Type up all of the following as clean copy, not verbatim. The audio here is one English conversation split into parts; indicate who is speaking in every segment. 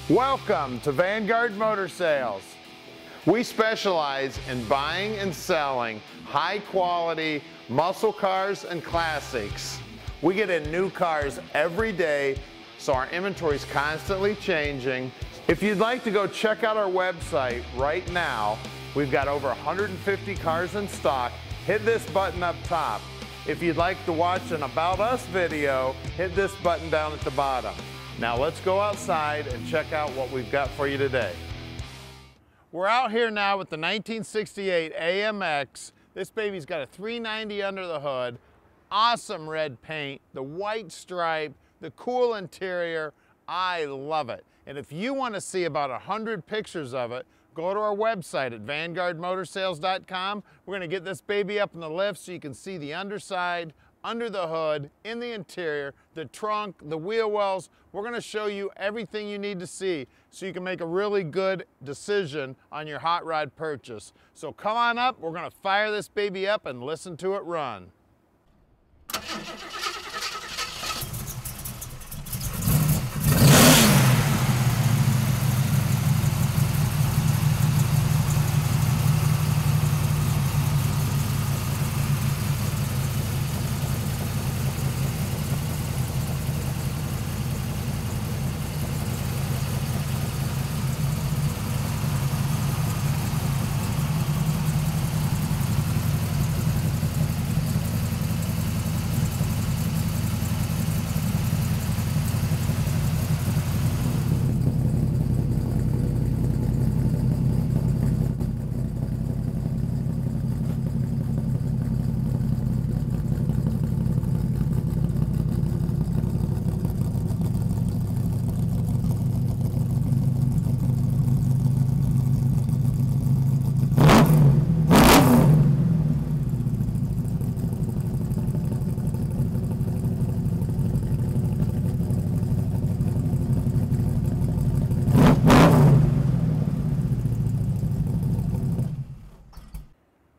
Speaker 1: Welcome to Vanguard Motor Sales. We specialize in buying and selling high quality muscle cars and classics. We get in new cars every day, so our inventory is constantly changing. If you'd like to go check out our website right now, we've got over 150 cars in stock. Hit this button up top. If you'd like to watch an About Us video, hit this button down at the bottom. Now let's go outside and check out what we've got for you today. We're out here now with the 1968 AMX. This baby's got a 390 under the hood, awesome red paint, the white stripe, the cool interior. I love it. And if you want to see about 100 pictures of it, go to our website at vanguardmotorsales.com. We're going to get this baby up in the lift so you can see the underside, under the hood, in the interior, the trunk, the wheel wells. We're going to show you everything you need to see so you can make a really good decision on your hot rod purchase. So come on up, we're going to fire this baby up and listen to it run.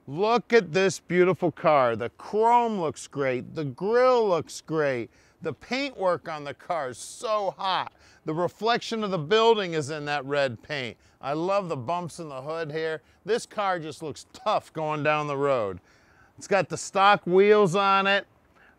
Speaker 1: Look at this beautiful car. The chrome looks great. The grille looks great. The paintwork on the car is so hot. The reflection of the building is in that red paint. I love the bumps in the hood here. This car just looks tough going down the road. It's got the stock wheels on it.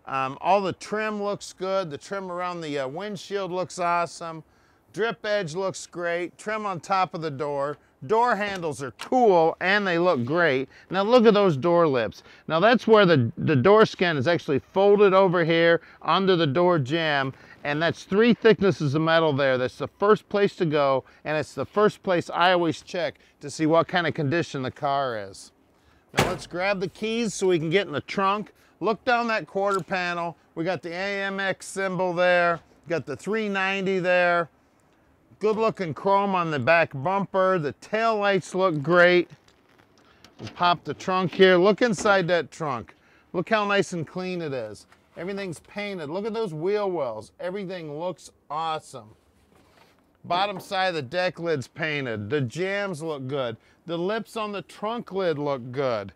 Speaker 1: All the trim looks good. The trim around the windshield looks awesome. Drip edge looks great. Trim on top of the door. Door handles are cool and they look great. Now look at those door lips. Now that's where the door skin is actually folded over here under the door jamb, and that's 3 thicknesses of metal there. That's the first place to go, and it's the first place I always check to see what kind of condition the car is. Now let's grab the keys so we can get in the trunk. Look down that quarter panel. We got the AMX symbol there. Got the 390 there. Good looking chrome on the back bumper. The tail lights look great. We'll pop the trunk here. Look inside that trunk. Look how nice and clean it is. Everything's painted. Look at those wheel wells. Everything looks awesome. Bottom side of the deck lid's painted. The jambs look good. The lips on the trunk lid look good.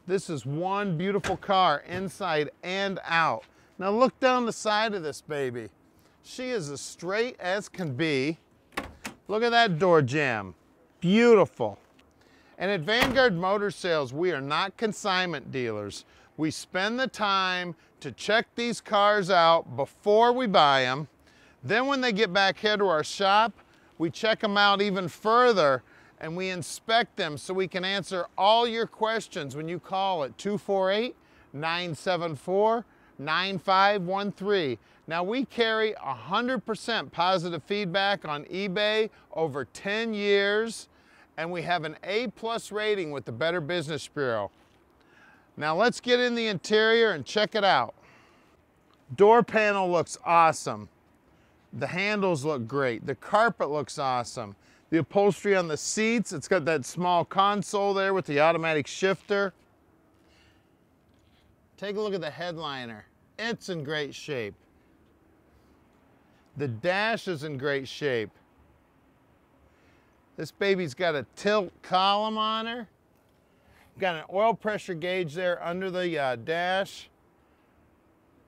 Speaker 1: This is one beautiful car inside and out. Now look down the side of this baby. She is as straight as can be. Look at that door jamb. Beautiful. And at Vanguard Motor Sales, we are not consignment dealers. We spend the time to check these cars out before we buy them. Then when they get back here to our shop, we check them out even further and we inspect them so we can answer all your questions when you call at 248-974-9513. Now we carry 100% positive feedback on eBay over 10 years, and we have an A+ rating with the Better Business Bureau. Now let's get in the interior and check it out. Door panel looks awesome. The handles look great. The carpet looks awesome. The upholstery on the seats, it's got that small console there with the automatic shifter. Take a look at the headliner. It's in great shape. The dash is in great shape. This baby's got a tilt column on her. Got an oil pressure gauge there under the dash.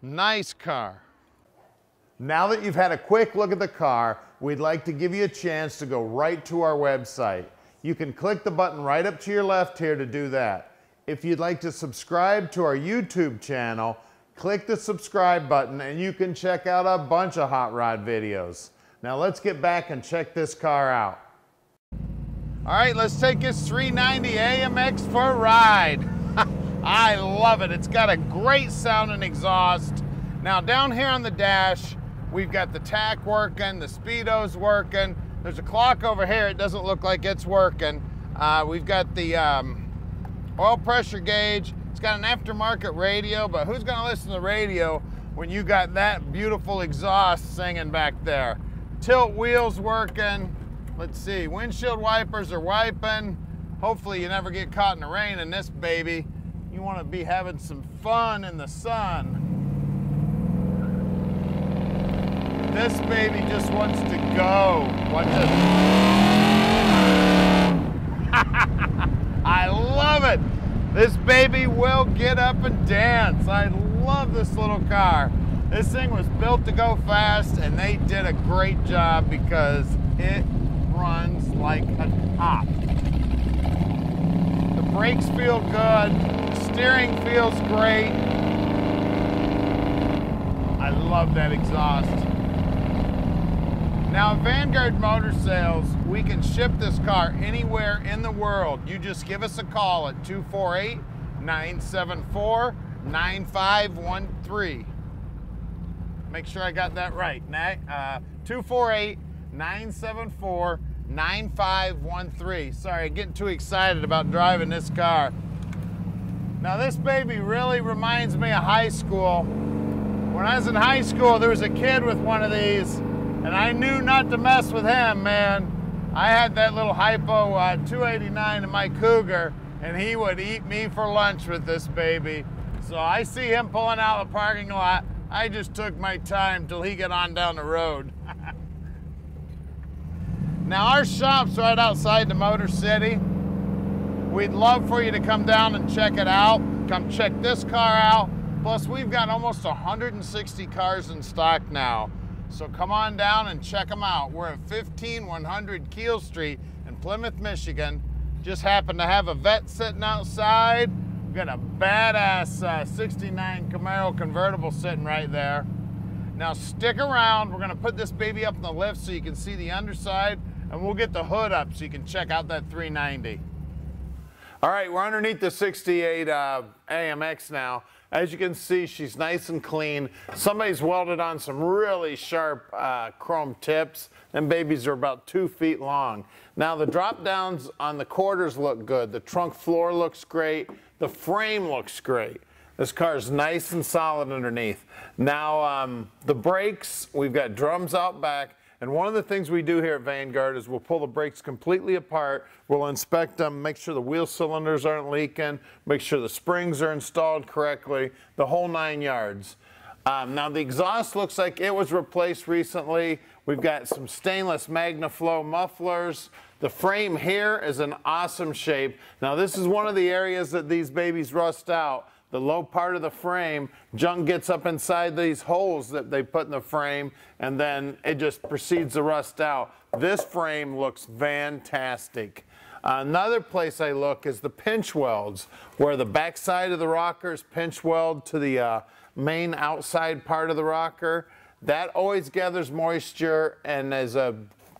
Speaker 1: Nice car. Now that you've had a quick look at the car, we'd like to give you a chance to go right to our website. You can click the button right up to your left here to do that. If you'd like to subscribe to our YouTube channel, click the subscribe button and you can check out a bunch of hot rod videos. Now let's get back and check this car out. All right, let's take this 390 AMX for a ride. I love it. It's got a great sounding exhaust. Now down here on the dash, we've got the tack working, the speedo's working. There's a clock over here. It doesn't look like it's working. We've got the oil pressure gauge. It's got an aftermarket radio, but who's gonna listen to the radio when you got that beautiful exhaust singing back there? Tilt wheels working. Let's see, windshield wipers are wiping. Hopefully you never get caught in the rain in this baby. You wanna be having some fun in the sun. This baby just wants to go. Watch this. I love it. This baby will get up and dance. I love this little car. This thing was built to go fast and they did a great job because it runs like a top. The brakes feel good. The steering feels great. I love that exhaust. Now, at Vanguard Motor Sales, we can ship this car anywhere in the world. You just give us a call at 248-974-9513. Make sure I got that right. 248-974-9513. Sorry, I'm getting too excited about driving this car. Now, this baby really reminds me of high school. When I was in high school, there was a kid with one of these, and I knew not to mess with him, man. I had that little hypo 289 in my Cougar, and he would eat me for lunch with this baby. So I see him pulling out of the parking lot. I just took my time till he got on down the road. Now our shop's right outside the Motor City. We'd love for you to come down and check it out. Come check this car out. Plus we've got almost 160 cars in stock now. So come on down and check them out. We're at 15100 Keel Street in Plymouth, Michigan. Just happen to have a vet sitting outside. We've got a badass 69 Camaro convertible sitting right there. Now stick around. We're gonna put this baby up in the lift so you can see the underside, and we'll get the hood up so you can check out that 390. All right, we're underneath the 68 AMX now. As you can see, she's nice and clean. Somebody's welded on some really sharp chrome tips. Them babies are about 2 feet long. Now the drop downs on the quarters look good. The trunk floor looks great. The frame looks great. This car is nice and solid underneath. Now the brakes, we've got drums out back. And one of the things we do here at Vanguard is we'll pull the brakes completely apart. We'll inspect them, make sure the wheel cylinders aren't leaking, make sure the springs are installed correctly, the whole 9 yards. Now the exhaust looks like it was replaced recently. We've got some stainless MagnaFlow mufflers. The frame here is in awesome shape. Now this is one of the areas that these babies rust out. The low part of the frame, junk gets up inside these holes that they put in the frame, and then it just proceeds to rust out. This frame looks fantastic. Another place I look is the pinch welds, where the back side of the rocker is pinch weld to the main outside part of the rocker. That always gathers moisture and is a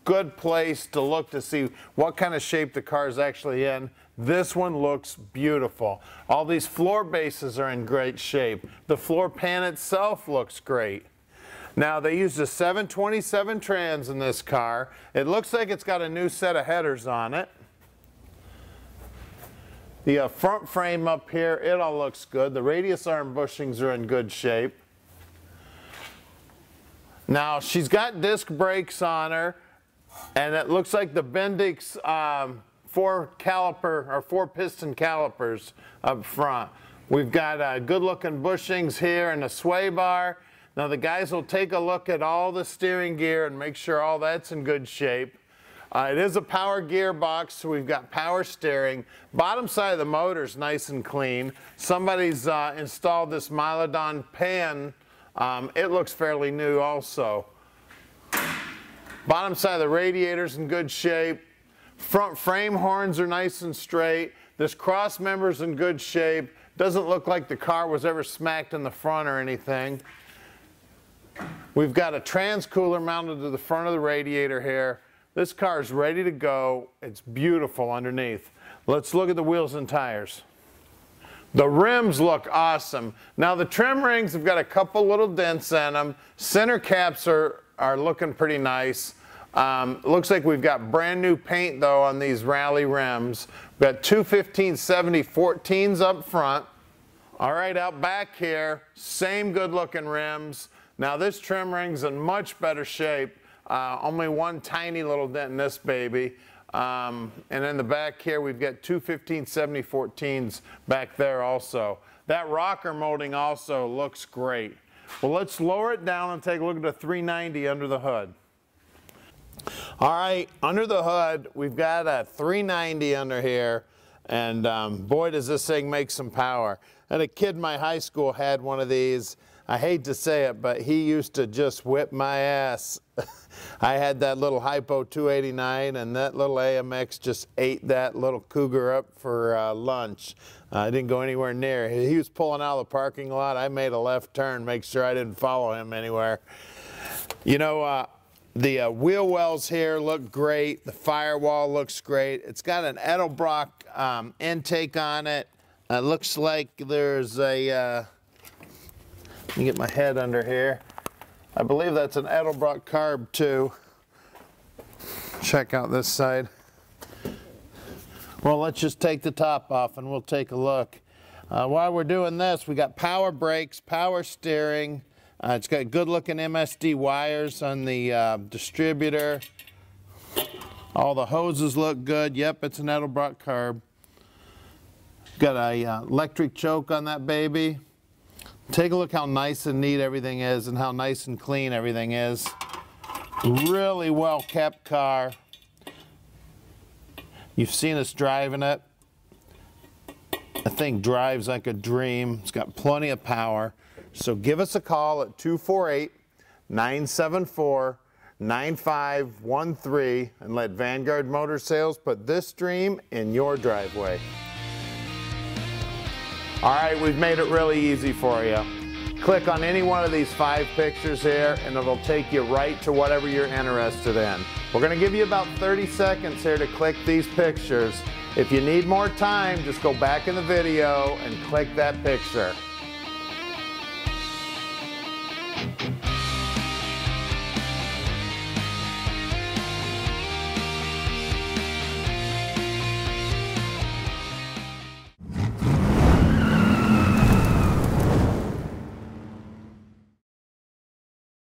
Speaker 1: good place to look to see what kind of shape the car is actually in. This one looks beautiful. All these floor bases are in great shape. The floor pan itself looks great. Now they used a 727 trans in this car. It looks like it's got a new set of headers on it. The front frame up here, it all looks good. The radius arm bushings are in good shape. Now she's got disc brakes on her, and it looks like the Bendix 4 piston calipers up front. We've got good looking bushings here and a sway bar. Now the guys will take a look at all the steering gear and make sure all that's in good shape. It is a power gearbox, so we've got power steering. Bottom side of the motor is nice and clean. Somebody's installed this Milodon pan It looks fairly new also. Bottom side of the radiator's in good shape. Front frame horns are nice and straight. This cross member's in good shape. Doesn't look like the car was ever smacked in the front or anything. We've got a trans-cooler mounted to the front of the radiator here. This car is ready to go. It's beautiful underneath. Let's look at the wheels and tires. The rims look awesome. Now the trim rings have got a couple little dents in them. Center caps are looking pretty nice. Looks like we've got brand new paint though on these rally rims. We've got two 1570 14s up front. All right, out back here, same good looking rims. Now this trim ring's in much better shape. Only one tiny little dent in this baby. And in the back here, we've got two 1570 14s back there also. That rocker molding also looks great. Well, let's lower it down and take a look at the 390 under the hood. All right, under the hood, we've got a 390 under here, and boy, does this thing make some power. I had a kid in my high school had one of these. I hate to say it, but he used to just whip my ass. I had that little Hypo 289, and that little AMX just ate that little cougar up for lunch. I didn't go anywhere near. He was pulling out of the parking lot. I made a left turn, make sure I didn't follow him anywhere. You know, the wheel wells here look great. The firewall looks great. It's got an Edelbrock intake on it. It looks like there's a, let me get my head under here. I believe that's an Edelbrock carb too. Check out this side. Well, let's just take the top off and we'll take a look. While we're doing this, we got power brakes, power steering. It's got good looking MSD wires on the distributor. All the hoses look good. Yep, it's an Edelbrock carb. Got a electric choke on that baby. Take a look how nice and neat everything is and how nice and clean everything is. Really well kept car. You've seen us driving it. The thing drives like a dream. It's got plenty of power. So give us a call at 248-974-9513 and let Vanguard Motor Sales put this dream in your driveway. All right, we've made it really easy for you. Click on any one of these 5 pictures here and it'll take you right to whatever you're interested in. We're gonna give you about 30 seconds here to click these pictures. If you need more time, just go back in the video and click that picture.